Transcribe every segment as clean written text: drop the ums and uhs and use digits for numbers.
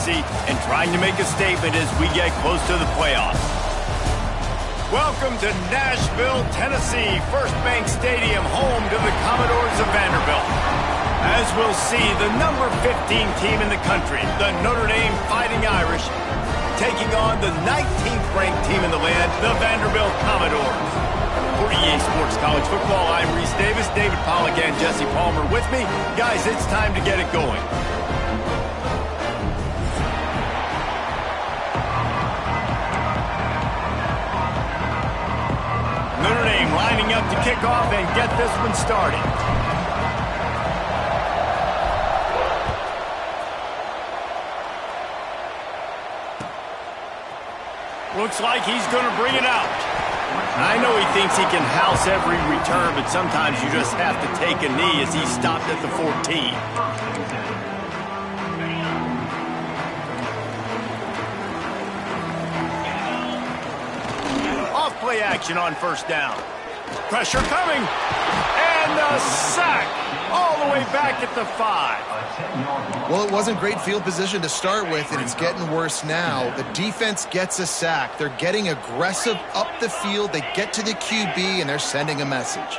Tennessee and trying to make a statement as we get close to the playoffs. Welcome to Nashville, Tennessee, First Bank Stadium, home to the Commodores of Vanderbilt. As we'll see, the number 15 team in the country, the Notre Dame Fighting Irish, taking on the 19th ranked team in the land, the Vanderbilt Commodores. For EA Sports College Football, I'm Reese Davis, David Pollack, and Jesse Palmer with me. Guys, it's time to get it going. Notre Dame lining up to kick off and get this one started. Looks like he's going to bring it out. I know he thinks he can house every return, but sometimes you just have to take a knee as he stopped at the 14. Off-play action on first down. Pressure coming. And a sack all the way back at the 5. Well, it wasn't great field position to start with, and it's getting worse now. The defense gets a sack. They're getting aggressive up the field. They get to the QB, and they're sending a message.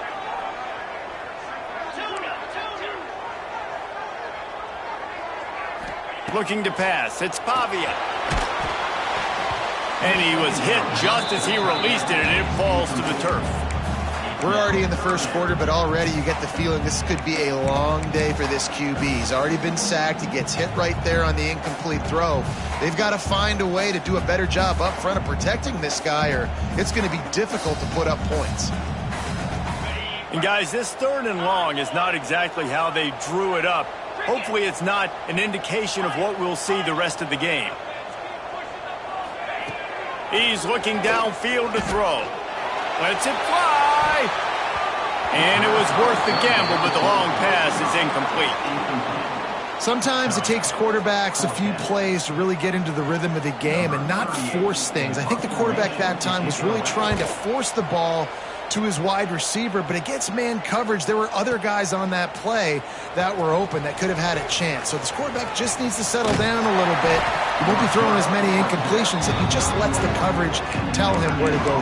Looking to pass. It's Pavia. And he was hit just as he released it, and it falls to the turf. We're already in the first quarter, but already you get the feeling this could be a long day for this QB. He's already been sacked. He gets hit right there on the incomplete throw. They've got to find a way to do a better job up front of protecting this guy, or it's going to be difficult to put up points. And guys, this 3rd and long is not exactly how they drew it up. Hopefully it's not an indication of what we'll see the rest of the game. He's looking downfield to throw. Lets it fly. And it was worth the gamble, but the long pass is incomplete. Sometimes it takes quarterbacks a few plays to really get into the rhythm of the game and not force things. I think the quarterback that time was really trying to force the ball to his wide receiver, but against man coverage, there were other guys on that play that were open that could have had a chance. So this quarterback just needs to settle down a little bit. He won't be throwing as many incompletions if he just lets the coverage tell him where to go.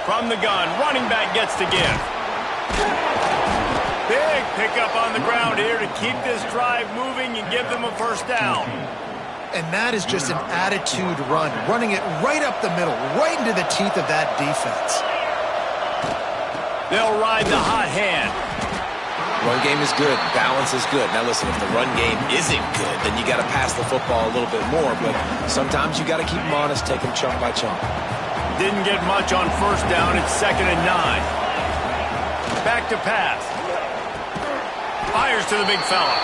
From the gun, running back gets to give. Big pickup on the ground here to keep this drive moving and give them a first down. And that is just an attitude run, running it right up the middle, right into the teeth of that defense. They'll ride the hot hand. Run game is good. Balance is good. Now listen, if the run game isn't good, then you got to pass the football a little bit more. But sometimes you got to keep them honest, take them chunk by chunk. Didn't get much on first down. It's 2nd and 9. Back to pass. Fires to the big fella.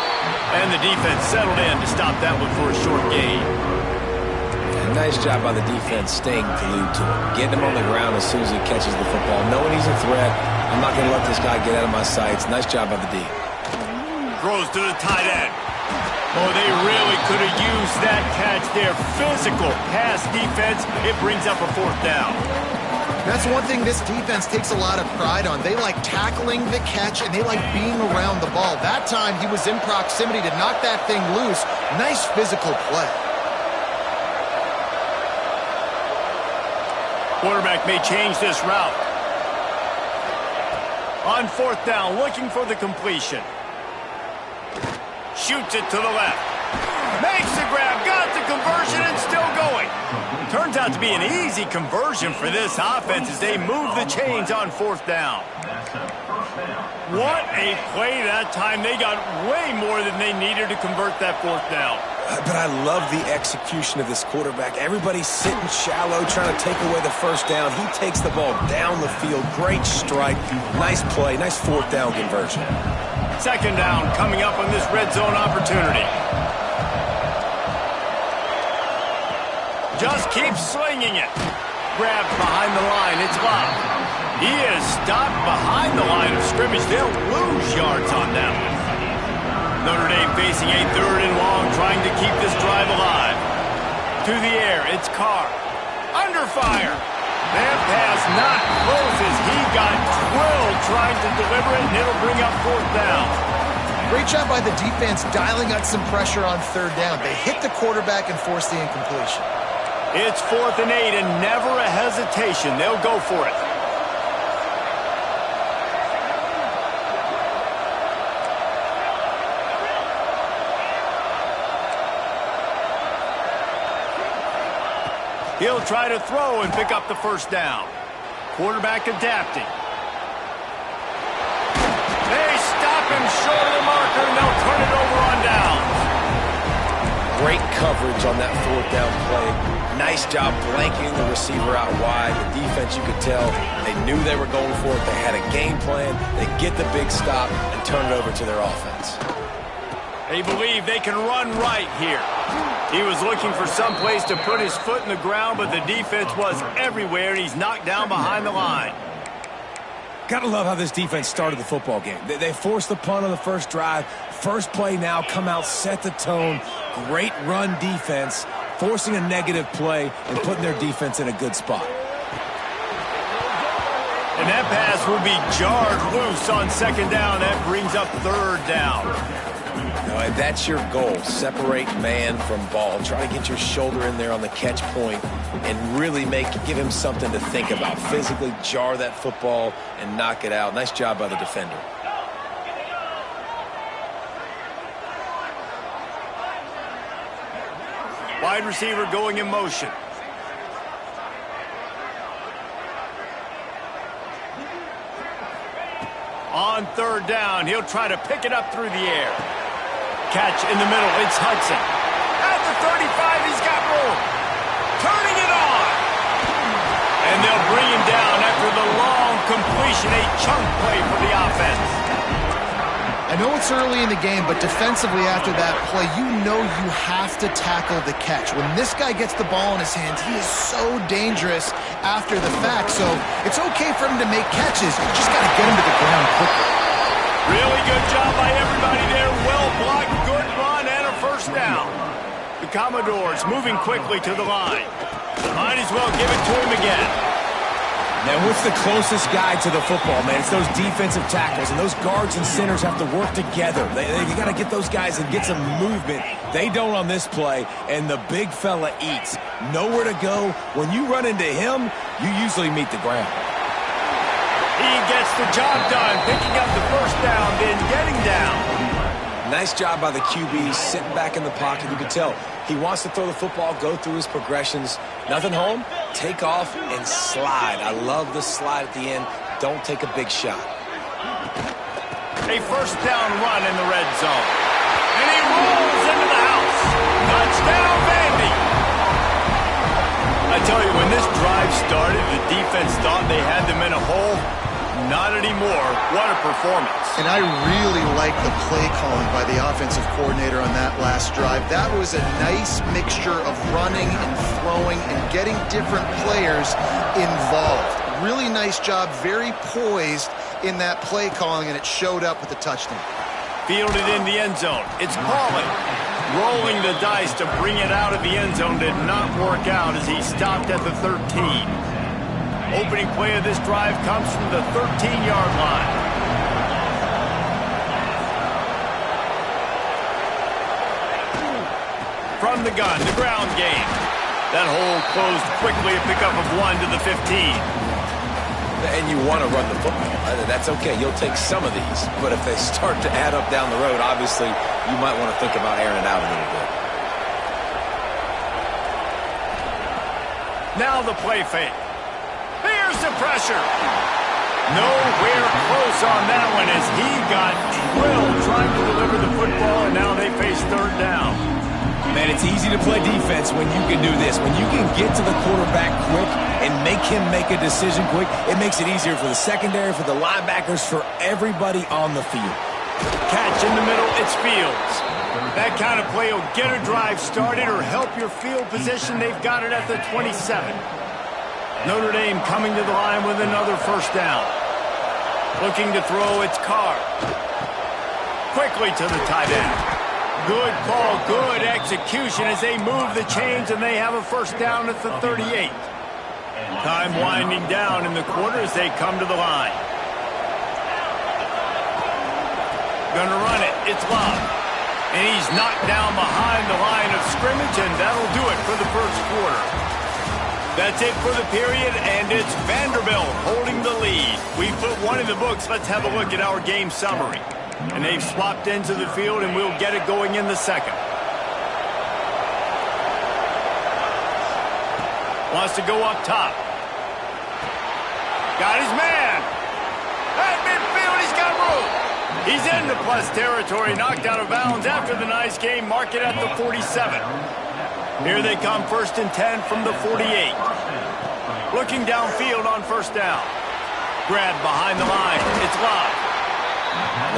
And the defense settled in to stop that one for a short gain. And nice job by the defense staying glued to him. Getting him on the ground as soon as he catches the football. Knowing he's a threat. I'm not going to let this guy get out of my sights. Nice job by the D. Throws to the tight end. Oh, they really could have used that catch there. Physical pass defense. It brings up a 4th down. That's one thing this defense takes a lot of pride on. They like tackling the catch, and they like being around the ball. That time, he was in proximity to knock that thing loose. Nice physical play. Quarterback may change this route. On 4th down, looking for the completion. Shoots it to the left. Makes the grab, got the conversion, and still going. Turns out to be an easy conversion for this offense as they move the chains on 4th down. What a play that time. They got way more than they needed to convert that 4th down. But I love the execution of this quarterback. Everybody's sitting shallow, trying to take away the first down. He takes the ball down the field. Great strike. Nice play. Nice 4th down conversion. 2nd down coming up on this red zone opportunity. Just keeps slinging it. Grabbed behind the line. It's Love. He is stopped behind the line of scrimmage. They'll lose yards on that one. Notre Dame facing a 3rd and long, trying to keep this drive alive. To the air, it's Carr. Under fire. not close as he got drilled trying to deliver it, and it'll bring up 4th down. Great job by the defense dialing up some pressure on 3rd down. They hit the quarterback and forced the incompletion. It's 4th and 8, and never a hesitation. They'll go for it. He'll try to throw and pick up the 1st down. Quarterback adapting. They stop him short of the marker, and they'll turn it over on downs. Great coverage on that 4th down play. Nice job blanketing the receiver out wide. The defense, you could tell, they knew they were going for it. They had a game plan. They get the big stop and turn it over to their offense. They believe they can run right here. He was looking for some place to put his foot in the ground, but the defense was everywhere, and he's knocked down behind the line. Gotta love how this defense started the football game. They forced the punt on the first drive. First play now, come out, set the tone. Great run defense, forcing a negative play and putting their defense in a good spot. And that pass will be jarred loose on 2nd down. That brings up 3rd down. No, that's your goal. Separate man from ball. Try to get your shoulder in there on the catch point and really give him something to think about. Physically jar that football and knock it out. Nice job by the defender. Wide receiver going in motion. On 3rd down, he'll try to pick it up through the air. Catch in the middle, it's Hudson. At the 35, he's got room. Turning it on. And they'll bring him down after the long completion, a chunk play for the offense. I know it's early in the game, but defensively after that play, you know you have to tackle the catch. When this guy gets the ball in his hands, he is so dangerous after the fact. So it's okay for him to make catches. You just got to get him to the ground quickly. Really good job by everybody there. Well blocked, good run, and a 1st down. The Commodores moving quickly to the line. Might as well give it to him again. Now, what's the closest guy to the football, man? It's those defensive tackles, and those guards and centers have to work together. They got to get those guys and get some movement. They don't on this play, and the big fella eats. Nowhere to go. When you run into him, you usually meet the ground. He gets the job done, picking up the 1st down, then getting down. Nice job by the QB, sitting back in the pocket. You can tell he wants to throw the football, go through his progressions. Nothing home, take off, and slide. I love the slide at the end. Don't take a big shot. A 1st down run in the red zone. And he rolls into the house. Touchdown, Vandy. I tell you, when this drive started, the defense thought they had them in a hole. Not anymore. What a performance. And I really like the play calling by the offensive coordinator on that last drive. That was a nice mixture of running and throwing and getting different players involved. Really nice job, very poised in that play calling, and it showed up with the touchdown. Fielded in the end zone. It's Paulin. Rolling the dice to bring it out of the end zone did not work out as he stopped at the 13. Opening play of this drive comes from the 13-yard line. From the gun, the ground game. That hole closed quickly, a pickup of 1 to the 15. And you want to run the football. That's okay. You'll take some of these. But if they start to add up down the road, obviously, you might want to think about airing it out a little bit. Now the play fake. Here's the pressure. Nowhere close on that one as he got drilled trying to deliver the football, and now they face 3rd down. Man, it's easy to play defense when you can do this. When you can get to the quarterback quick and make him make a decision quick, it makes it easier for the secondary, for the linebackers, for everybody on the field. Catch in the middle, it's Fields. That kind of play will get a drive started or help your field position. They've got it at the 27. Notre Dame coming to the line with another 1st down. Looking to throw, it's Carr. Quickly to the tight end. Good call, good execution as they move the chains, and they have a 1st down at the 38. Time winding down in the quarter as they come to the line. Gonna run it. It's Love. And he's knocked down behind the line of scrimmage, and that'll do it for the first quarter. That's it for the period, and it's Vanderbilt holding the lead. We put one in the books. Let's have a look at our game summary. And they've swapped into the field, and we'll get it going in the second. Wants to go up top. Got his man. At midfield, he's got room. He's into plus territory, knocked out of bounds after the nice game. Mark it at the 47. Here they come, 1st and 10 from the 48. Looking downfield on first down. Grab behind the line. It's Love.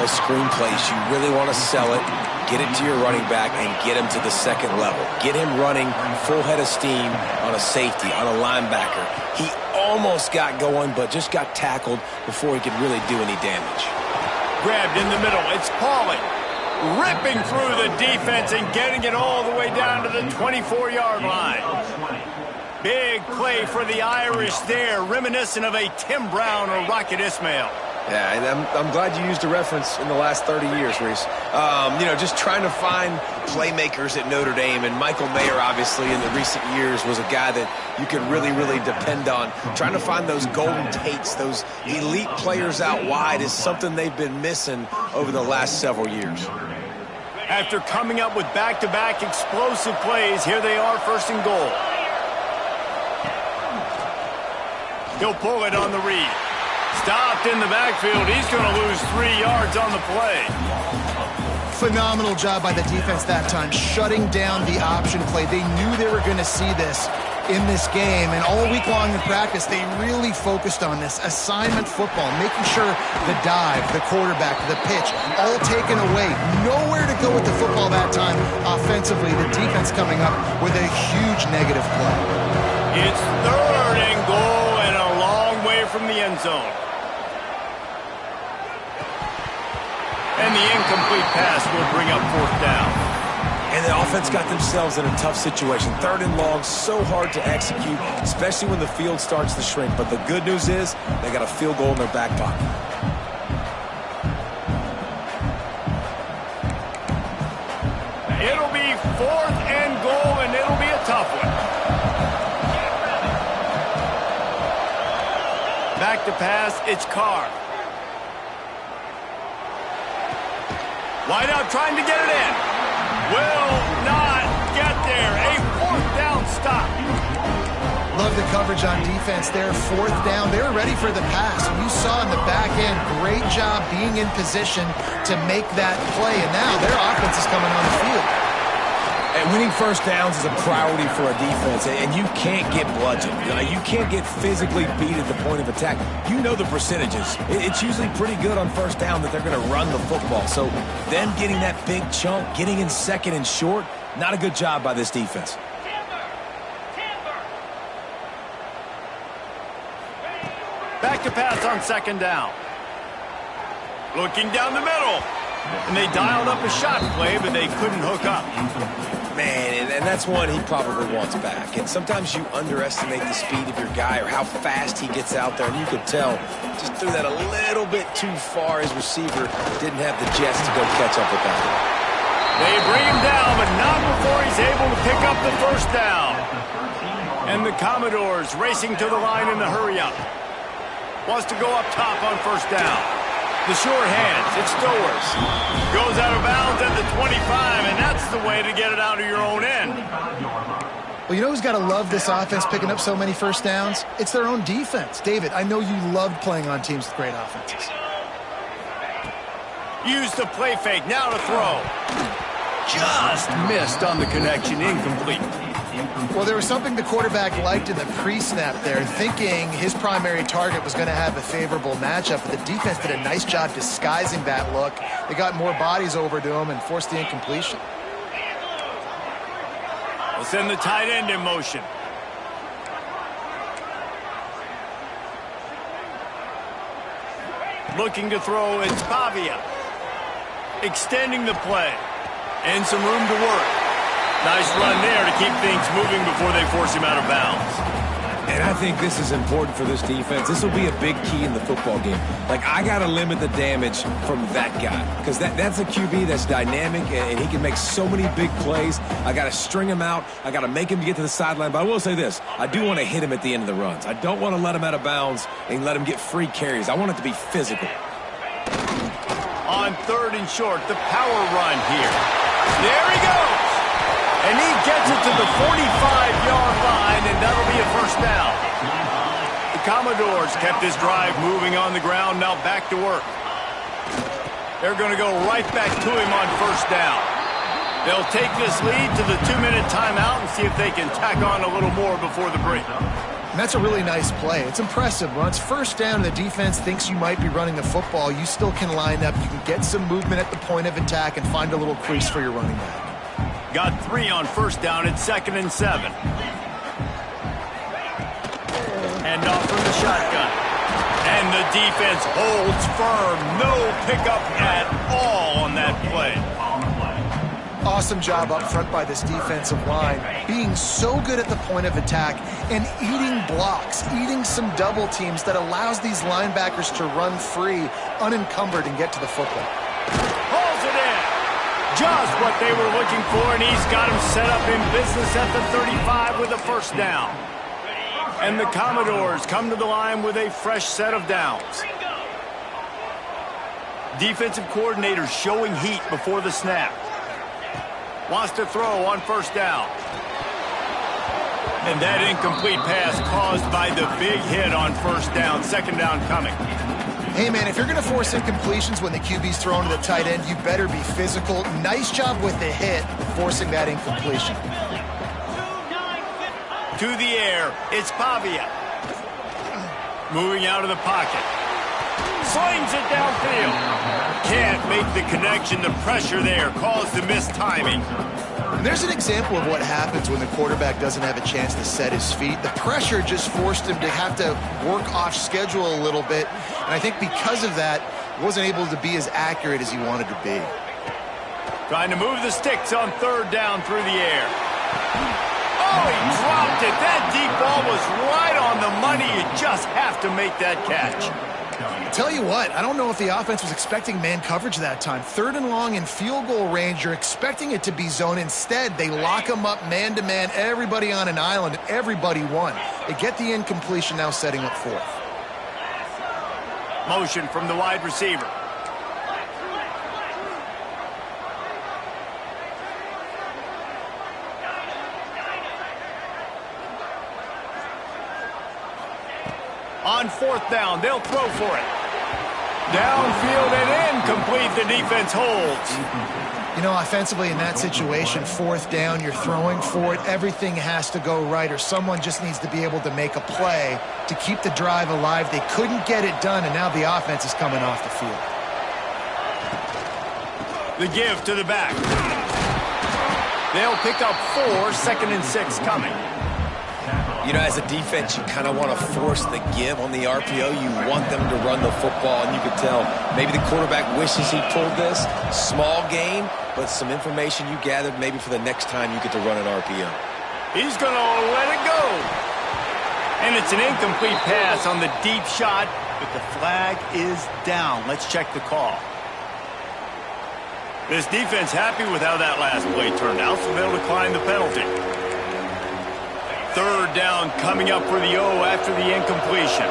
Those screen plays, you really want to sell it, get it to your running back, and get him to the second level. Get him running full head of steam on a safety, on a linebacker. He almost got going, but just got tackled before he could really do any damage. Grabbed in the middle. It's Pauly. Ripping through the defense and getting it all the way down to the 24-yard line. Big play for the Irish there, reminiscent of a Tim Brown or Rocket Ismail. Yeah, and I'm glad you used a reference in the last 30 years, Reese. You know, just trying to find playmakers at Notre Dame, and Michael Mayer, obviously, in the recent years, was a guy that you could really, really depend on. Trying to find those golden Tates, those elite players out wide is something they've been missing over the last several years. After coming up with back-to-back explosive plays, here they are, 1st and goal. He'll pull it on the read. Stopped in the backfield. He's going to lose 3 yards on the play. Phenomenal job by the defense that time, shutting down the option play. They knew they were going to see this in this game, and all week long in practice, they really focused on this assignment football, making sure the dive, the quarterback, the pitch, all taken away. Nowhere to go with the football that time offensively. The defense coming up with a huge negative play. It's 3rd and goal and a long way from the end zone. And the incomplete pass will bring up 4th down. And the offense got themselves in a tough situation. 3rd and long, so hard to execute, especially when the field starts to shrink. But the good news is they got a field goal in their back pocket. It'll be 4th and goal, and it'll be a tough one. Back to pass, it's Carr. Wide out trying to get it in. Will not get there. A 4th down stop. Love the coverage on defense there. 4th down. They were ready for the pass. You saw in the back end, great job being in position to make that play. And now their offense is coming on the field. And winning 1st downs is a priority for a defense, and you can't get bludgeoned. You can't get physically beat at the point of attack. You know the percentages. It's usually pretty good on 1st down that they're going to run the football. So them getting that big chunk, getting in 2nd and short, not a good job by this defense. Back to pass on 2nd down. Looking down the middle. And they dialed up a shot play, but they couldn't hook up. Man, and that's one he probably wants back. And sometimes you underestimate the speed of your guy or how fast he gets out there. And you could tell, just threw that a little bit too far. His receiver didn't have the jets to go catch up with that. They bring him down, but not before he's able to pick up the 1st down. And the Commodores racing to the line in the hurry-up. Wants to go up top on 1st down. The short hands, it's Stowers. Goes out of bounds at the 25, and that's the way to get it out of your own end. Well, you know who's got to love this offense picking up so many 1st downs? It's their own defense. David, I know you loved playing on teams with great offenses. Use the play fake, now to throw. Just missed on the connection, incomplete. Well, there was something the quarterback liked in the pre-snap there, thinking his primary target was going to have a favorable matchup, but the defense did a nice job disguising that look. They got more bodies over to him and forced the incompletion. We'll send the tight end in motion. Looking to throw, it's Pavia. Extending the play. And some room to work. Nice run there to keep things moving before they force him out of bounds. And And I think this is important for this defense. This will be a big key in the football game. Like, I got to limit the damage from that guy because that's a QB that's dynamic, and he can make so many big plays. I got to string him out. I got to make him get to the sideline. But I will say this. I do want to hit him at the end of the runs. I don't want to let him out of bounds and let him get free carries. I want it to be physical. On 3rd and short, the power run here. There he goes. And he gets it to the 45-yard line, and that'll be a first down. The Commodores kept this drive moving on the ground, now back to work. They're going to go right back to him on first down. They'll take this lead to the 2-minute timeout and see if they can tack on a little more before the break. And that's a really nice play. It's impressive. When it's first down and the defense thinks you might be running the football, you still can line up. You can get some movement at the point of attack and find a little crease for your running back. Got 3 on first down at 2nd and 7. And off from the shotgun. And the defense holds firm. No pickup at all on that play. Awesome job up front by this defensive line, being so good at the point of attack and eating blocks, eating some double teams that allows these linebackers to run free, unencumbered, and get to the football. Pulls it in. Just what they were looking for, and he's got him set up in business at the 35 with a first down. And the Commodores come to the line with a fresh set of downs. Defensive coordinator showing heat before the snap. Wants to throw on first down. And that incomplete pass caused by the big hit on first down. 2nd down coming. Hey, man, if you're going to force incompletions when the QB's thrown to the tight end, you better be physical. Nice job with the hit, forcing that incompletion. To the air, it's Pavia. Moving out of the pocket. Slings it downfield. Can't make the connection. The pressure there caused the missed timing. And there's an example of what happens when the quarterback doesn't have a chance to set his feet. The pressure just forced him to have to work off schedule a little bit. And I think because of that, he wasn't able to be as accurate as he wanted to be. Trying to move the sticks on 3rd down through the air. Oh, he dropped it. That deep ball was right on the money. You just have to make that catch. Tell you what, I don't know if the offense was expecting man coverage that time. 3rd and long in field goal range, you're expecting it to be zone. Instead, they lock them up man-to-man, everybody on an island, and everybody won. They get the incompletion, now setting up 4th. Motion from the wide receiver. On 4th down, they'll throw for it. Downfield and incomplete. The defense holds. You know, offensively in that situation, 4th down, you're throwing for it. Everything has to go right, or someone just needs to be able to make a play to keep the drive alive. They couldn't get it done, and now the offense is coming off the field. The give to the back. They'll pick up 4, 2nd and 6 coming. You know, as a defense, you kind of want to force the give on the RPO. You want them to run the football, and you can tell maybe the quarterback wishes he pulled this. Small game, but some information you gathered maybe for the next time you get to run an RPO. He's going to let it go. And it's an incomplete pass on the deep shot, but the flag is down. Let's check the call. This defense happy with how that last play turned out, so they'll decline the penalty. 3rd down coming up for the O after the incompletion.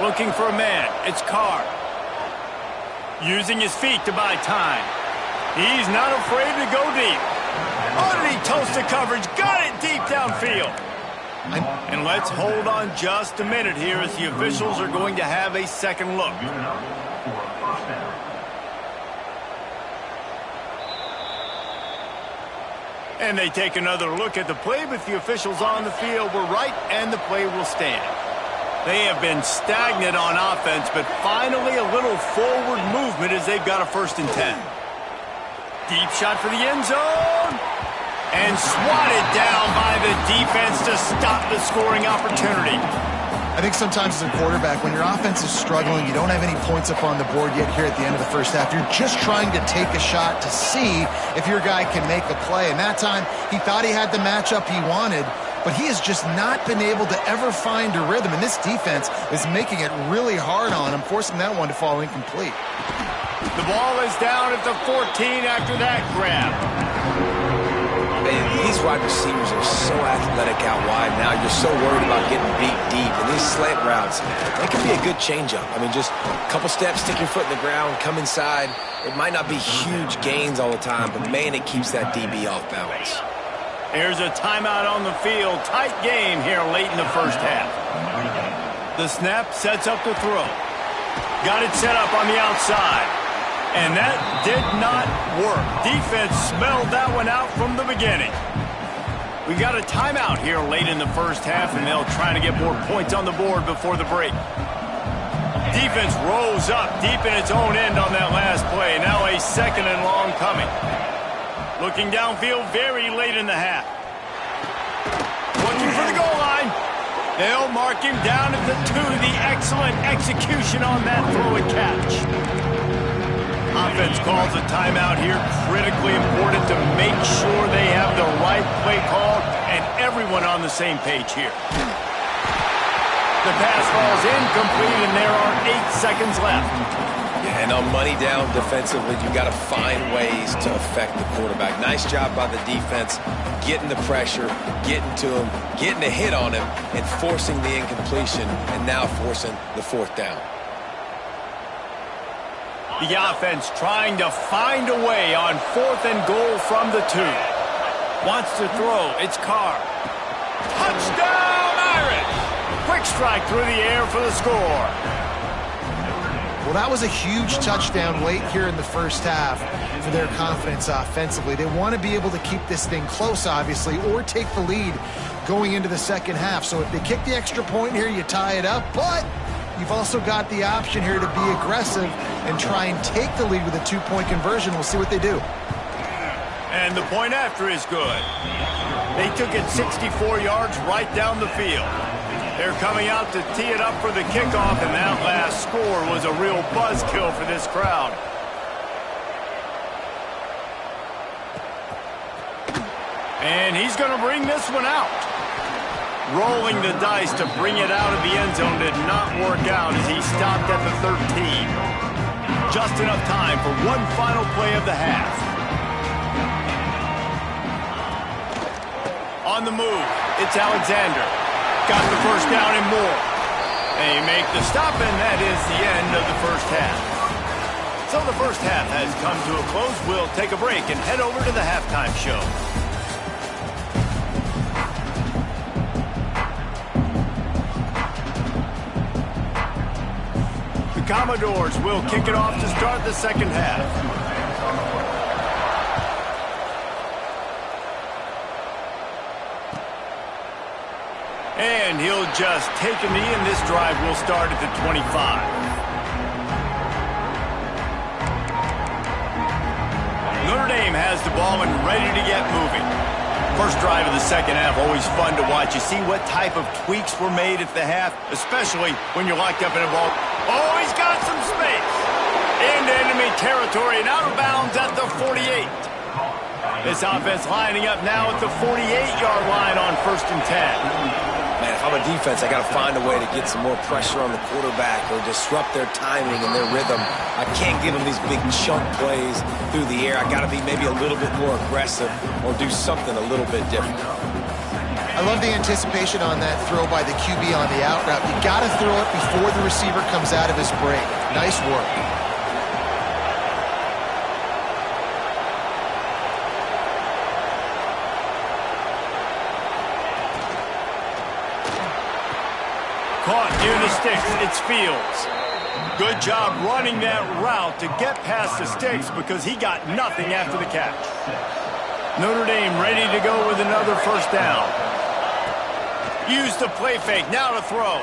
Looking for a man. It's Carr. Using his feet to buy time. He's not afraid to go deep. Oh, did he toast the coverage? Got it deep downfield. And let's hold on just a minute here as the officials are going to have a second look. And they take another look at the play, but the officials on the field were right, and the play will stand. They have been stagnant on offense, but finally a little forward movement as they've got a 1st and 10. Deep shot for the end zone. And swatted down by the defense to stop the scoring opportunity. I think sometimes as a quarterback, when your offense is struggling, you don't have any points up on the board yet here at the end of the first half. You're just trying to take a shot to see if your guy can make a play. And that time, he thought he had the matchup he wanted, but he has just not been able to ever find a rhythm, and this defense is making it really hard on him, forcing that one to fall incomplete. The ball is down at the 14 after that grab. Man, these wide receivers are so athletic out wide now. You're so worried about getting beat deep. And these slant routes, they can be a good changeup. I mean, just a couple steps, stick your foot in the ground, come inside. It might not be huge gains all the time, but, man, it keeps that DB off balance. Here's a timeout on the field. Tight game here late in the first half. The snap sets up the throw. Got it set up on the outside. And that did not work. Defense smelled that one out from the beginning. We got a timeout here late in the first half, and they'll try to get more points on the board before the break. Defense rose up deep in its own end on that last play. Now a 2nd and long coming. Looking downfield very late in the half. Looking for the goal line. They'll mark him down at the 2. The excellent execution on that throw and catch. Offense calls a timeout here. Critically important to make sure they have the right play called and everyone on the same page here. The pass falls incomplete, and there are 8 seconds left. Yeah, and on money down defensively, you've got to find ways to affect the quarterback. Nice job by the defense, getting the pressure, getting to him, getting a hit on him, and forcing the incompletion, and now forcing the 4th down. The offense trying to find a way on 4th and goal from the 2. Wants to throw. It's Carr. Touchdown, Irish! Quick strike through the air for the score. Well, that was a huge touchdown late here in the first half for their confidence offensively. They want to be able to keep this thing close, obviously, or take the lead going into the second half. So if they kick the extra point here, you tie it up, but you've also got the option here to be aggressive and try and take the lead with a 2-point conversion. We'll see what they do. And the point after is good. They took it 64 yards right down the field. They're coming out to tee it up for the kickoff, and that last score was a real buzzkill for this crowd. And he's going to bring this one out. Rolling the dice to bring it out of the end zone did not work out as he stopped at the 13. Just enough time for one final play of the half. On the move, it's Alexander. Got the first down and more. They make the stop, and that is the end of the first half. So the first half has come to a close. We'll take a break and head over to the halftime show. The Commodores will kick it off to start the second half. And he'll just take a knee, and this drive will start at the 25. Notre Dame has the ball and ready to get moving. First drive of the second half, always fun to watch. You see what type of tweaks were made at the half, especially when you're locked up in a ball. Oh, he's got some space. Into enemy territory and out of bounds at the 48. This offense lining up now at the 48-yard line on 1st and 10. Man, if I'm a defense, I got to find a way to get some more pressure on the quarterback or disrupt their timing and their rhythm. I can't give them these big chunk plays through the air. I got to be maybe a little bit more aggressive or do something a little bit different. I love the anticipation on that throw by the QB on the out route. You got to throw it before the receiver comes out of his break. Nice work. Caught near the sticks, it's Fields. Good job running that route to get past the sticks because he got nothing after the catch. Notre Dame ready to go with another first down. Use the play fake, now to throw.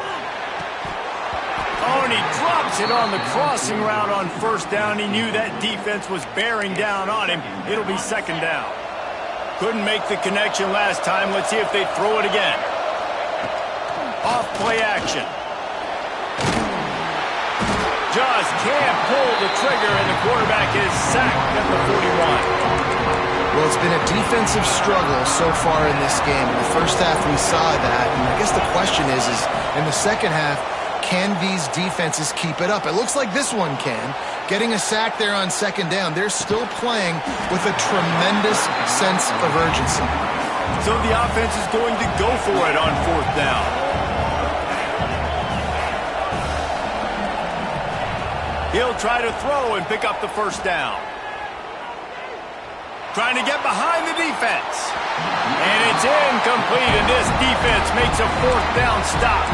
Oh, and he drops it on the crossing route on first down. He knew that defense was bearing down on him. It'll be second down. Couldn't make the connection last time. Let's see if they throw it again. Off play action. Just can't pull the trigger, and the quarterback is sacked at the 41. Well, it's been a defensive struggle so far in this game. In the first half, we saw that. And I guess the question is in the second half, can these defenses keep it up? It looks like this one can. Getting a sack there on second down. They're still playing with a tremendous sense of urgency. So the offense is going to go for it on fourth down. He'll try to throw and pick up the first down. Trying to get behind the defense. And it's incomplete, and this defense makes a fourth down stop.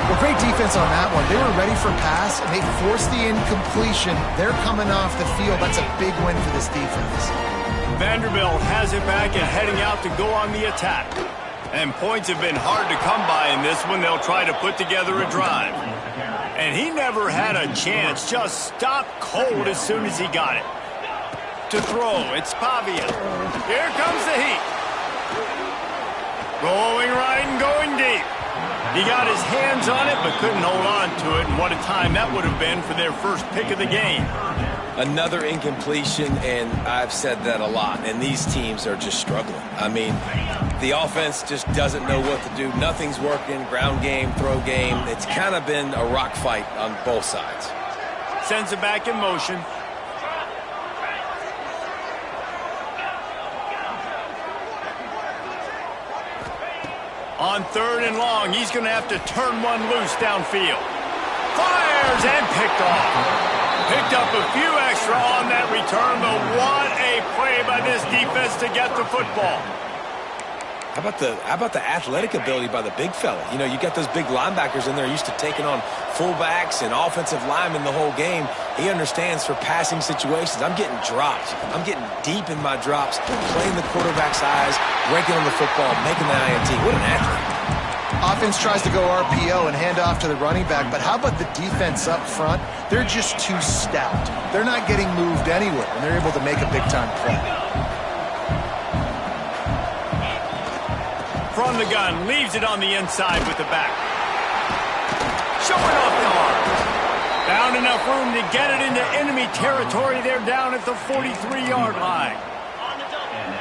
Well, great defense on that one. They were ready for pass, and they forced the incompletion. They're coming off the field. That's a big win for this defense. Vanderbilt has it back and heading out to go on the attack. And points have been hard to come by in this one. They'll try to put together a drive. And he never had a chance. Just stopped cold as soon as he got it. To throw, it's Pavia. Here comes the heat. Going right and going deep. He got his hands on it, but couldn't hold on to it. And what a time that would have been for their first pick of the game. Another incompletion, and I've said that a lot, and these teams are just struggling. I mean, the offense just doesn't know what to do. Nothing's working, ground game, throw game. It's kind of been a rock fight on both sides. Sends it back in motion. On third and long, he's going to have to turn one loose downfield. Fires and picked off. Picked up a few extra on that return, but what a play by this defense to get the football. How about the athletic ability by the big fella? You know, you got those big linebackers in there used to taking on fullbacks and offensive linemen the whole game. He understands for passing situations. I'm getting drops. I'm getting deep in my drops, playing the quarterback's eyes, breaking on the football, making the INT. What an athlete. Offense tries to go RPO and hand off to the running back, but how about the defense up front? They're just too stout. They're not getting moved anywhere, and they're able to make a big-time play. From the gun, leaves it on the inside with the back. Showing off the arms. Found enough room to get it into enemy territory. They're down at the 43-yard line.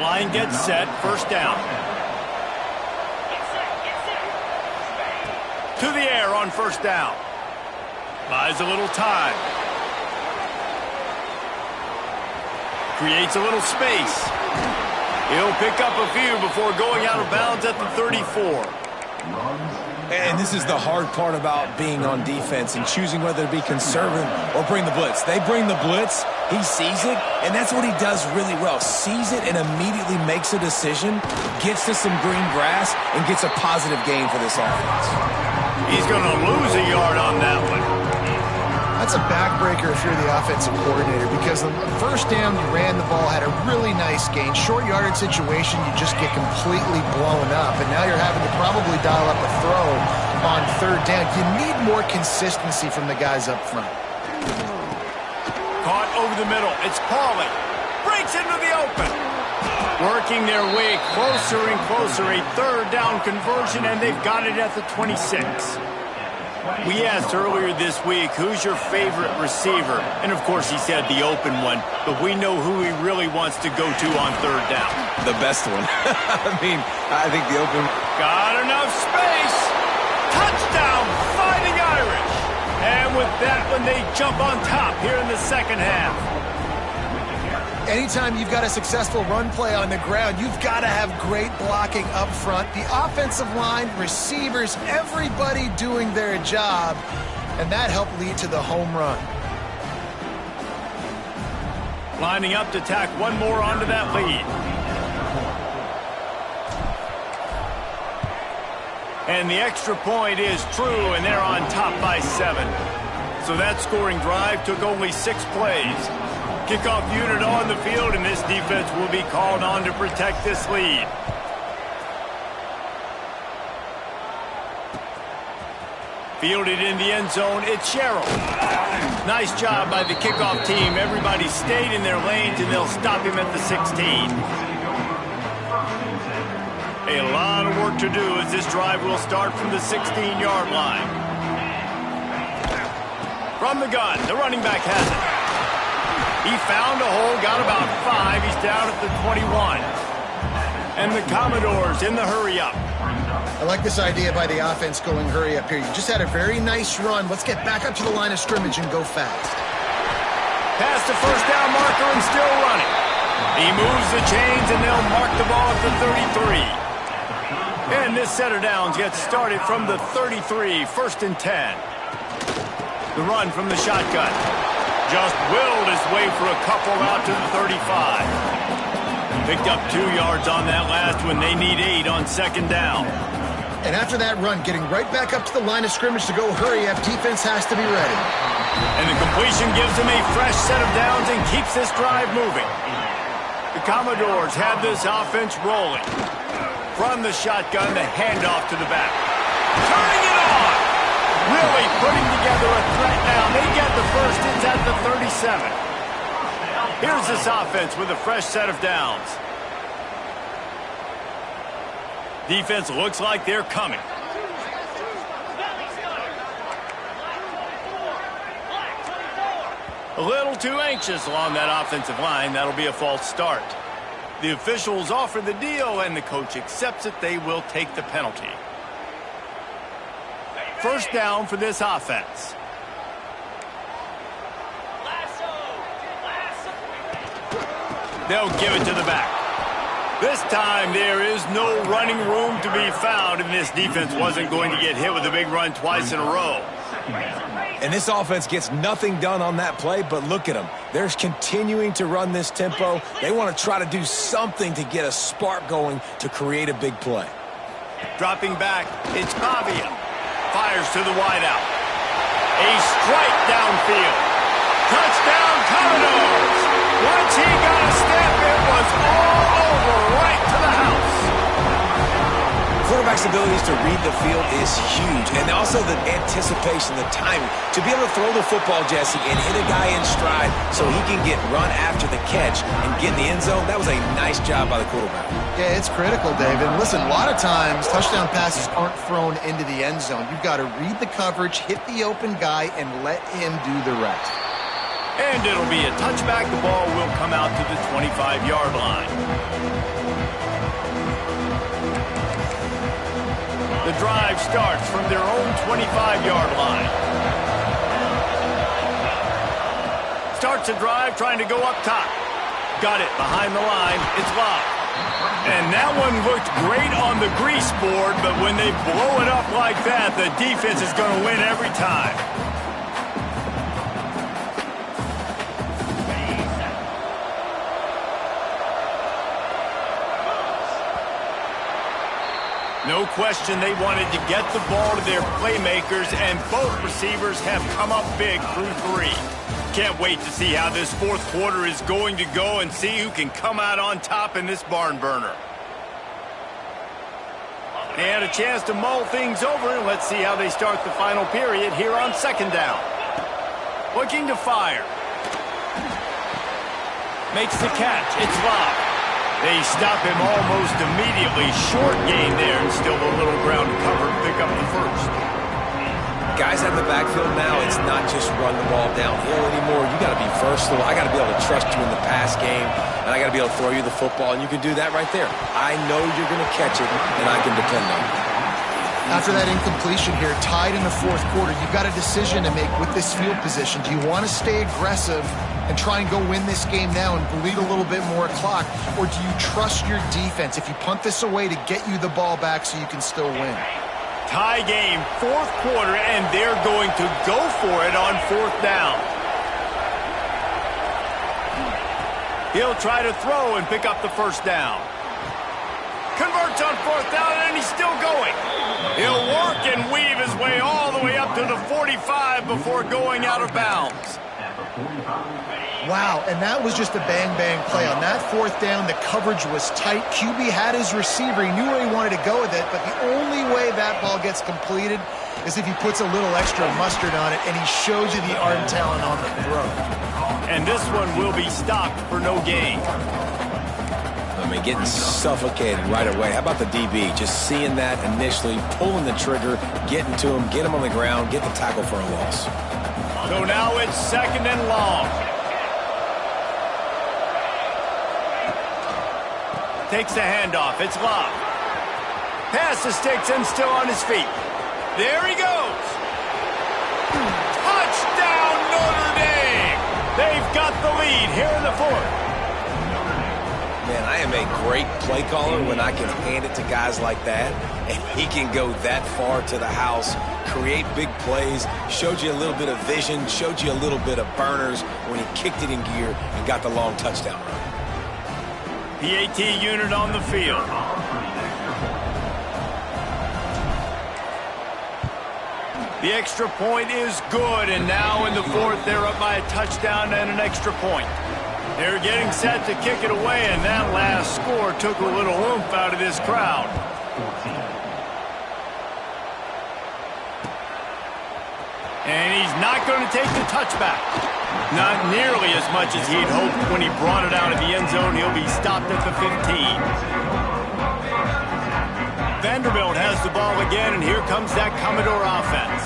Line gets set, first down. To the air on first down. Buys a little time. Creates a little space. He'll pick up a few before going out of bounds at the 34. And this is the hard part about being on defense and choosing whether to be conservative or bring the blitz. They bring the blitz, he sees it, and that's what he does really well. Sees it and immediately makes a decision, gets to some green grass, and gets a positive gain for this offense. He's going to lose a yard on that one. That's a backbreaker if you're the offensive coordinator, because the first down you ran the ball, had a really nice gain. Short yardage situation, you just get completely blown up, and now you're having to probably dial up a throw on third down. You need more consistency from the guys up front. Caught over the middle. It's Pauly. Breaks into the open. Working their way closer and closer. A third down conversion, and they've got it at the 26. We asked earlier this week, who's your favorite receiver? And, of course, he said the open one, but we know who he really wants to go to on third down. The best one. I think the open... Got enough space. Touchdown, Fighting Irish. And with that one, they jump on top here in the second half. Anytime you've got a successful run play on the ground, you've got to have great blocking up front. The offensive line, receivers, everybody doing their job, and that helped lead to the home run. Lining up to tack one more onto that lead. And the extra point is true, and they're on top by 7. So that scoring drive took only 6 plays. Kickoff unit on the field, and this defense will be called on to protect this lead. Fielded in the end zone, it's Sherrill. Nice job by the kickoff team. Everybody stayed in their lanes, and they'll stop him at the 16. A lot of work to do as this drive will start from the 16-yard line. From the gun, the running back has it. He found a hole, got about 5. He's down at the 21. And the Commodores in the hurry-up. I like this idea by the offense going hurry up here. You just had a very nice run. Let's get back up to the line of scrimmage and go fast. Past the first down marker and still running. He moves the chains and they'll mark the ball at the 33. And this set of downs gets started from the 33, 1st and 10. The run from the shotgun. Just willed his way for a couple out to the 35. Picked up 2 yards on that last one. They need 8 on 2nd down. And after that run, getting right back up to the line of scrimmage to go hurry up, defense has to be ready. And the completion gives him a fresh set of downs and keeps this drive moving. The Commodores have this offense rolling. From the shotgun, the handoff to the back. Turning it on! Really putting together a threat now. They get the first. It's at the 37. Here's this offense with a fresh set of downs. Defense looks like they're coming. A little too anxious along that offensive line. That'll be a false start. The officials offer the deal, and the coach accepts it. They will take the penalty. First down for this offense. They'll give it to the back. This time there is no running room to be found, and this defense wasn't going to get hit with a big run twice in a row. And this offense gets nothing done on that play, but look at them. They're continuing to run this tempo. They want to try to do something to get a spark going to create a big play. Dropping back, it's Pavia. Fires to the wideout. A strike downfield. Touchdown Commodores! Once he got a step, it was all over, right to the house. Quarterback's abilities to read the field is huge, and also the anticipation, the timing. To be able to throw the football, Jesse, and hit a guy in stride so he can get run after the catch and get in the end zone, that was a nice job by the quarterback. Yeah, it's critical, David. Listen, a lot of times touchdown passes aren't thrown into the end zone. You've got to read the coverage, hit the open guy, and let him do the rest. And it'll be a touchback. The ball will come out to the 25-yard line. The drive starts from their own 25-yard line. Starts a drive trying to go up top. Got it behind the line. It's locked. And that one looked great on the grease board, but when they blow it up like that, the defense is going to win every time. No question they wanted to get the ball to their playmakers, and both receivers have come up big through 3. Can't wait to see how this 4th quarter is going to go and see who can come out on top in this barn burner. They had a chance to mull things over, and let's see how they start the final period here on 2nd down. Looking to fire. Makes the catch. It's locked. They stop him almost immediately. Short gain there, and still a little ground to cover to pick up the first. Guys out in the backfield now, it's not just run the ball downhill anymore. You got to be versatile. I got to be able to trust you in the pass game, and I got to be able to throw you the football, and you can do that right there. I know you're going to catch it, and I can depend on it. After that incompletion here, tied in the 4th quarter, you've got a decision to make with this field position. Do you want to stay aggressive and try and go win this game now and bleed a little bit more clock, or do you trust your defense if you punt this away to get you the ball back so you can still win? Tie game, 4th quarter, and they're going to go for it on 4th down. He'll try to throw and pick up the first down. Converts on 4th down, and he's still going. He'll work and weave his way all the way up to the 45 before going out of bounds. Wow, and that was just a bang-bang play. On that 4th down, the coverage was tight. QB had his receiver. He knew where he wanted to go with it, but the only way that ball gets completed is if he puts a little extra mustard on it, and he shows you the arm talent on the throw. And this one will be stopped for no gain. I mean, getting suffocated right away. How about the DB? Just seeing that initially, pulling the trigger, getting to him, get him on the ground, get the tackle for a loss. So now it's 2nd and long. takes the handoff. It's Love. Past the sticks and still on his feet. There he goes. Touchdown, Notre Dame. They've got the lead here in the fourth. Man, I am a great play caller when I can hand it to guys like that, and he can go that far to the house, create big plays, showed you a little bit of vision, showed you a little bit of burners when he kicked it in gear and got the long touchdown run. PAT unit on the field. The extra point is good, and now in the fourth, they're up by a touchdown and an extra point. They're getting set to kick it away, and that last score took a little oomph out of this crowd. And he's not going to take the touchback. Not nearly as much as he'd hoped when he brought it out of the end zone. He'll be stopped at the 15. Vanderbilt has the ball again, and here comes that Commodore offense.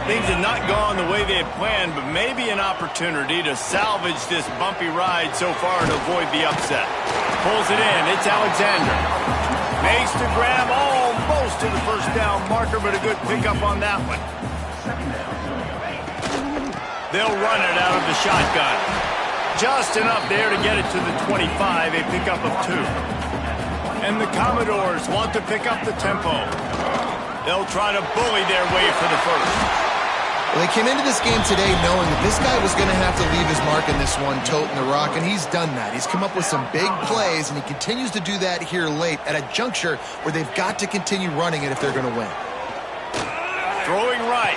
Things have not gone the way they had planned, but maybe an opportunity to salvage this bumpy ride so far to avoid the upset. Pulls it in. It's Alexander. Makes the grab almost to the first down marker, but a good pickup on that one. They'll run it out of the shotgun. Just enough there to get it to the 25, a pickup of 2. And the Commodores want to pick up the tempo. They'll try to bully their way for the first. Well, they came into this game today knowing that this guy was going to have to leave his mark in this one, toting the rock, and he's done that. He's come up with some big plays, and he continues to do that here late at a juncture where they've got to continue running it if they're going to win. Throwing right.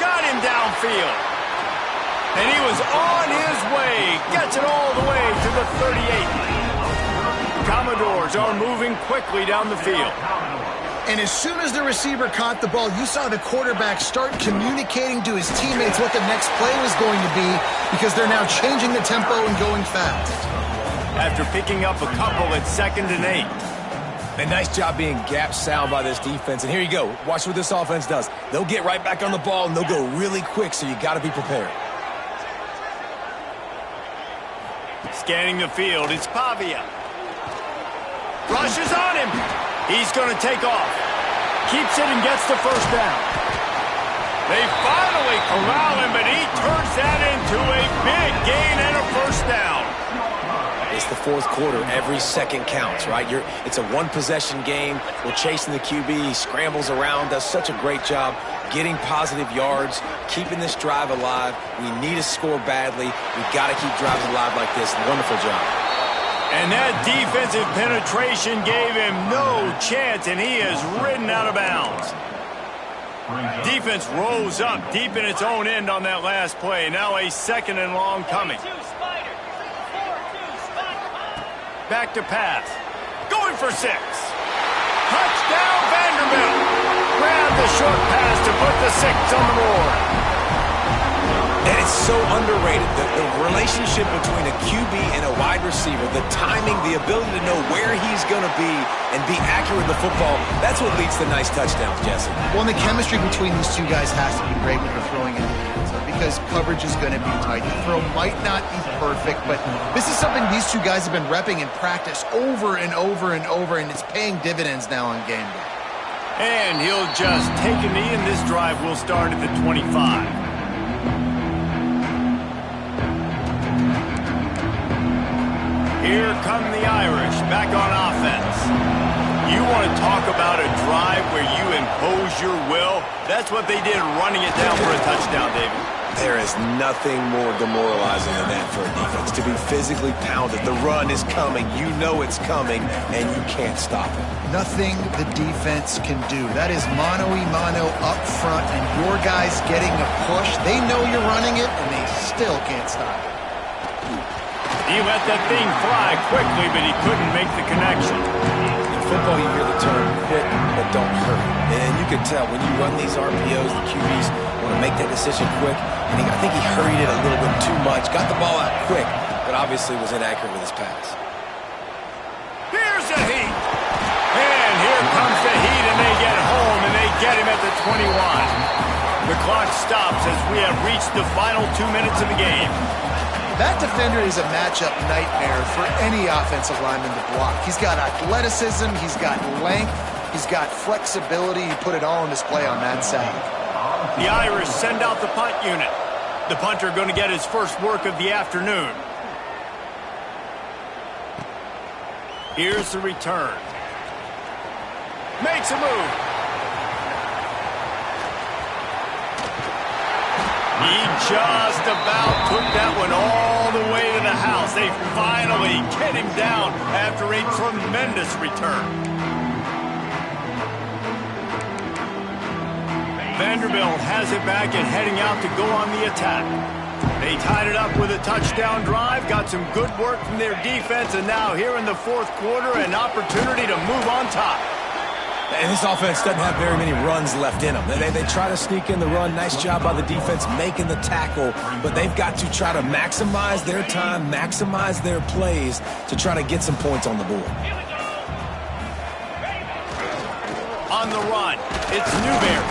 Got him downfield. And he was on his way. Gets it all the way to the 38. Commodores are moving quickly down the field. And as soon as the receiver caught the ball, you saw the quarterback start communicating to his teammates what the next play was going to be because they're now changing the tempo and going fast. After picking up a couple at 2nd and 8. And nice job being gap sound by this defense. And here you go. Watch what this offense does. They'll get right back on the ball, and they'll go really quick, so you got to be prepared. Scanning the field, it's Pavia. Rushes on him. He's going to take off. Keeps it and gets the first down. They finally corral him, but he turns that into a big gain and a first down. It's the fourth quarter. Every second counts, right? It's a one-possession game. We're chasing the QB. He scrambles around, does such a great job getting positive yards, keeping this drive alive. We need to score badly. We've got to keep drives alive like this. Wonderful job. And that defensive penetration gave him no chance, and he is ridden out of bounds. Defense rose up deep in its own end on that last play. Now a 2nd and long coming. Back to pass. Going for 6. Touchdown, Vanderbilt. Grab the short pass to put the 6 on the board. And it's so underrated, the relationship between a QB and a wide receiver, the timing, the ability to know where he's going to be and be accurate with the football, that's what leads to nice touchdowns, Jesse. Well, and the chemistry between these two guys has to be great when you're throwing in the end zone because coverage is going to be tight. The throw might not be perfect, but this is something these two guys have been repping in practice over and over and over, and it's paying dividends now on game day. And he'll just take a knee, and this drive will start at the 25. Here come the Irish, back on offense. You want to talk about a drive where you impose your will? That's what they did, running it down for a touchdown, David. There is nothing more demoralizing than that for a defense, to be physically pounded. The run is coming. You know it's coming, and you can't stop it. Nothing the defense can do. That is mano-a-mano up front, and your guys getting a push. They know you're running it, and they still can't stop it. He let that thing fly quickly, but he couldn't make the connection. In football, you hear the term hit, but don't hurt. And you can tell when you run these RPOs, the QBs want to make that decision quick. And I think he hurried it a little bit too much. Got the ball out quick, but obviously was inaccurate with his pass. Here's the heat. And here comes the heat, and they get home, and they get him at the 21. The clock stops as we have reached the final 2 minutes of the game. That defender is a matchup nightmare for any offensive lineman to block. He's got athleticism, he's got length, he's got flexibility. He put it all on display on that side. The Irish send out the punt unit. The punter going to get his first work of the afternoon. Here's the return. Makes a move. He just about took that one all the way to the house. They finally get him down after a tremendous return. Vanderbilt has it back and heading out to go on the attack. They tied it up with a touchdown drive, got some good work from their defense, and now here in the fourth quarter, an opportunity to move on top. And this offense doesn't have very many runs left in them. They try to sneak in the run. Nice job by the defense making the tackle. But they've got to try to maximize their time, maximize their plays to try to get some points on the board. On the run, it's Newberry.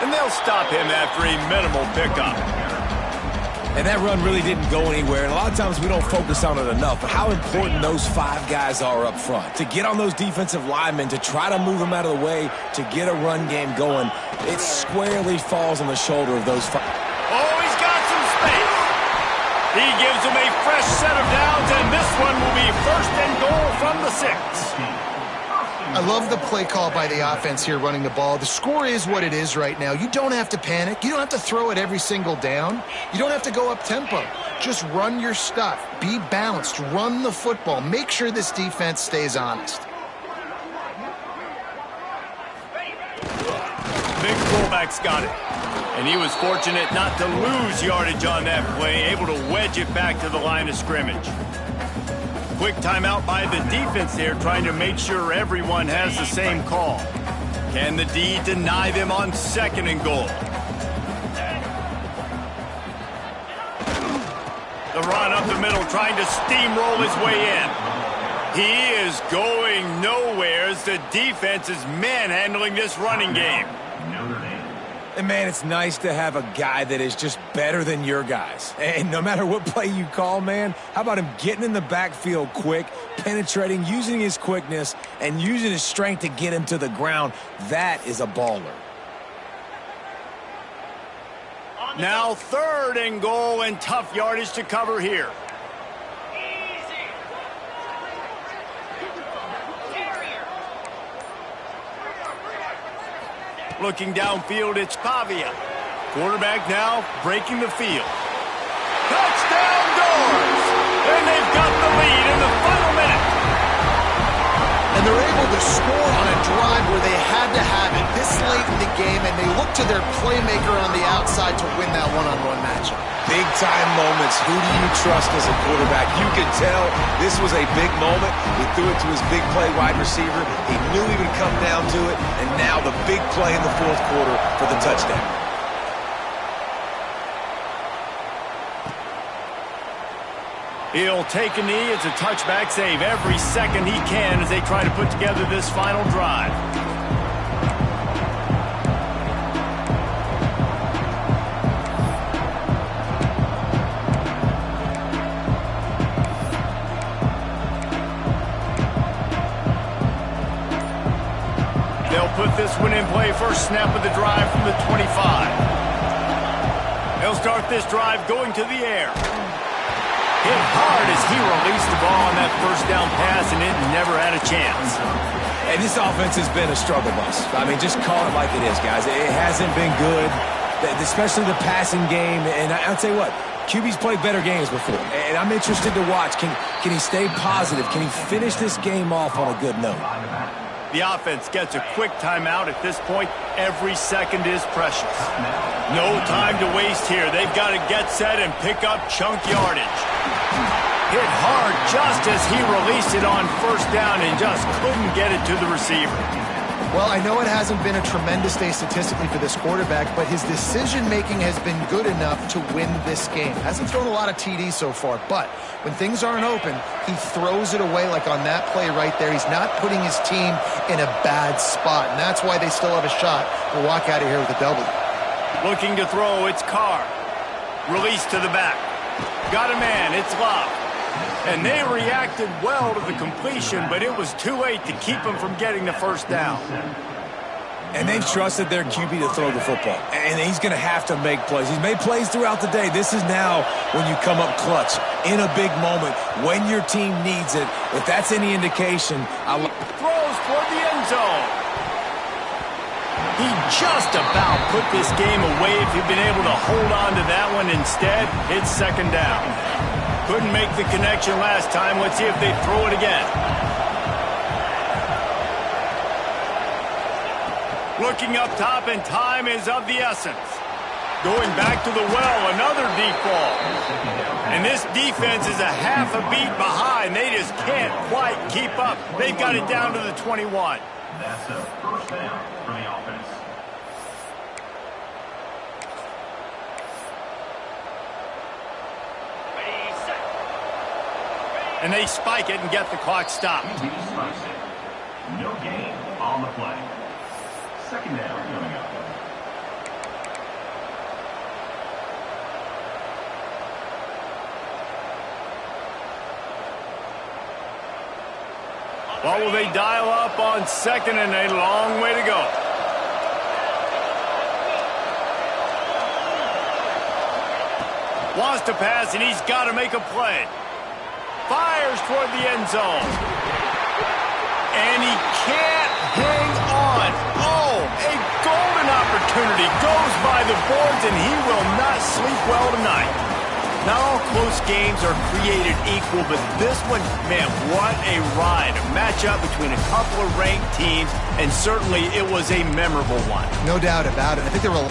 And they'll stop him after a minimal pickup. And that run really didn't go anywhere. And a lot of times we don't focus on it enough. But how important those 5 guys are up front. To get on those defensive linemen, to try to move them out of the way, to get a run game going, it squarely falls on the shoulder of those 5. Oh, he's got some space. He gives them a fresh set of downs, and this one will be first and goal from the 6. I love the play call by the offense here running the ball. The score is what it is right now. You don't have to panic. You don't have to throw it every single down. You don't have to go up tempo. Just run your stuff. Be balanced. Run the football. Make sure this defense stays honest. Big fullback's got it. And he was fortunate not to lose yardage on that play, able to wedge it back to the line of scrimmage. Quick timeout by the defense there, trying to make sure everyone has the same call. Can the D deny them on second and goal? The run up the middle, trying to steamroll his way in. He is going nowhere as the defense is manhandling this running game. And, man, it's nice to have a guy that is just better than your guys. And no matter what play you call, man, how about him getting in the backfield quick, penetrating, using his quickness, and using his strength to get him to the ground? That is a baller. Now third and goal, and tough yardage to cover here. Looking downfield, it's Pavia. Quarterback now breaking the field. Touchdown Doors! And they've got the lead in the final minute. And they're able to score on a drive where they had to have it this late in the game, and they look to their playmaker on the outside to win that one-on-one matchup. Big-time moments. Who do you trust as a quarterback? You could tell this was a big moment. He threw it to his big play wide receiver. He knew he would come down to it, and now the big play in the fourth quarter for the touchdown. He'll take a knee. It's a touchback save every second he can as they try to put together this final drive. They'll put this one in play. First snap of the drive from the 25. They'll start this drive going to the air. Hit hard as he released the ball on that first down pass, and it never had a chance. And this offense has been a struggle bus. I mean, just call it like it is, guys. It hasn't been good, especially the passing game. And I'll tell you what, QB's played better games before. And I'm interested to watch. Can he stay positive? Can he finish this game off on a good note? The offense gets a quick timeout at this point. Every second is precious. No time to waste here. They've got to get set and pick up chunk yardage. Hit hard just as he released it on first down and just couldn't get it to the receiver. Well, I know it hasn't been a tremendous day statistically for this quarterback, but his decision-making has been good enough to win this game. Hasn't thrown a lot of TDs so far, but when things aren't open, he throws it away like on that play right there. He's not putting his team in a bad spot, and that's why they still have a shot to walk out of here with a W. Looking to throw, it's Carr. Release to the back. Got a man. It's Love. And they reacted well to the completion, but it was too late to keep them from getting the first down. And they've trusted their QB to throw the football. And he's going to have to make plays. He's made plays throughout the day. This is now when you come up clutch in a big moment when your team needs it. If that's any indication, throws toward the end zone. He just about put this game away if he'd been able to hold on to that one. Instead, it's second down. Couldn't make the connection last time. Let's see if they throw it again. Looking up top, and time is of the essence. Going back to the well, another deep ball. And this defense is a half a beat behind. They just can't quite keep up. They've got it down to the 21. That's a first down for the offense. And they spike it and get the clock stopped. No gain on the play. Second down coming up. Well, will they dial up on second, and a long way to go. Wants to pass, and he's got to make a play. Fires toward the end zone. And he can't hang on. Oh, a golden opportunity goes by the boards, and he will not sleep well tonight. Not all close games are created equal, but this one, man, what a ride. A matchup between a couple of ranked teams, and certainly it was a memorable one. No doubt about it. I think there were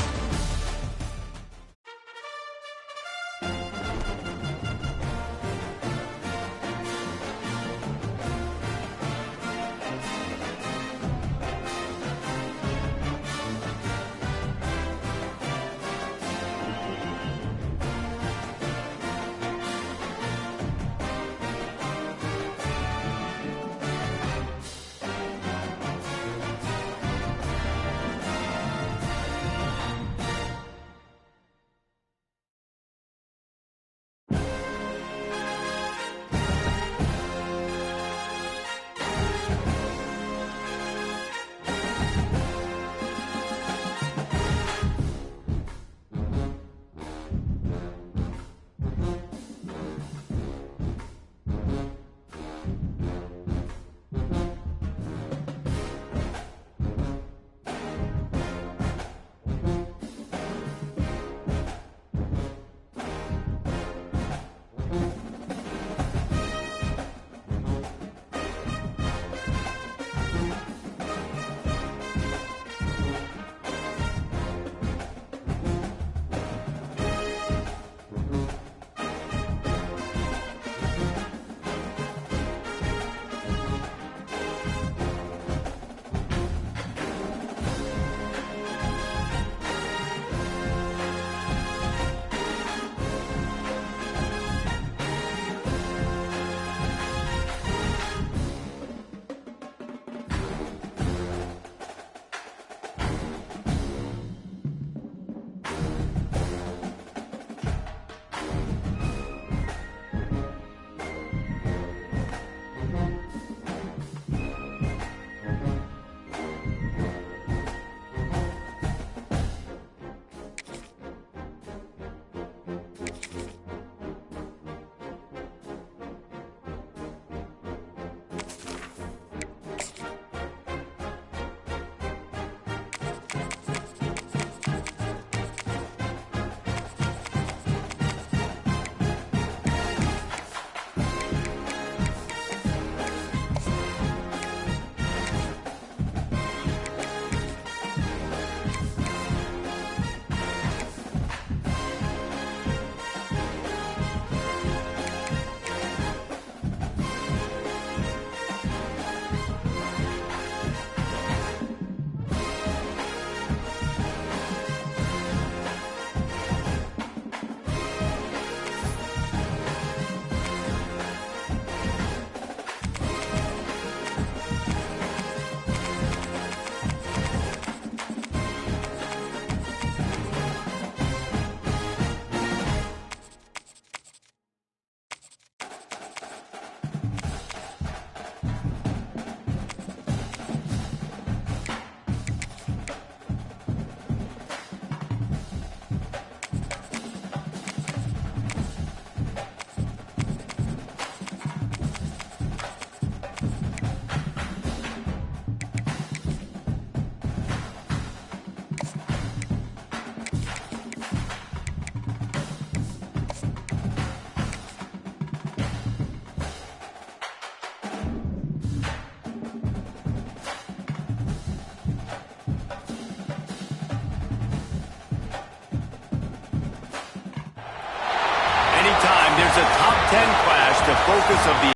focus of the